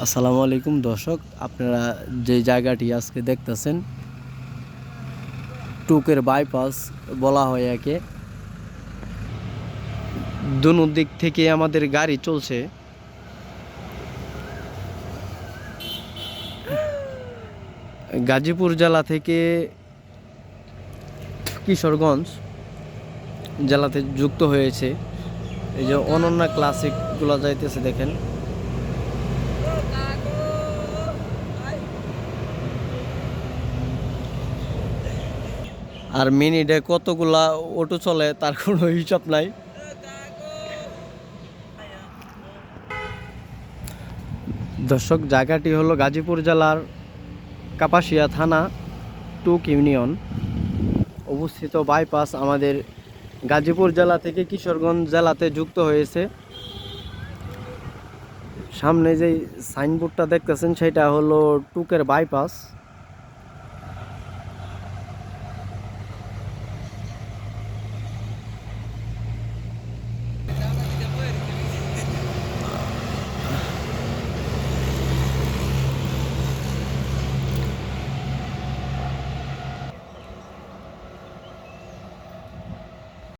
আসসালামু আলাইকুম দর্শক, আপনারা যে জায়গাটি আজকে দেখতেছেন টুকের বাইপাস বলা হয় একে। দুনো দিক থেকে আমাদের গাড়ি চলছে। গাজীপুর জেলা থেকে কিশোরগঞ্জ জেলাতে যুক্ত হয়েছে। এই যে অনন্যা ক্লাসিকগুলো যাইতেছে দেখেন। আর মিনিটে কতগুলা অটো চলে তার কোনো হিসাব নাই। দর্শক, জায়গাটি হলো গাজীপুর জেলার কাপাসিয়া থানা টুক ইউনিয়ন অবস্থিত। বাইপাস আমাদের গাজীপুর জেলা থেকে কিশোরগঞ্জ জেলাতে যুক্ত হয়েছে। সামনে যেই সাইনবোর্ডটা দেখতেছেন সেটা হলো টুকের বাইপাস।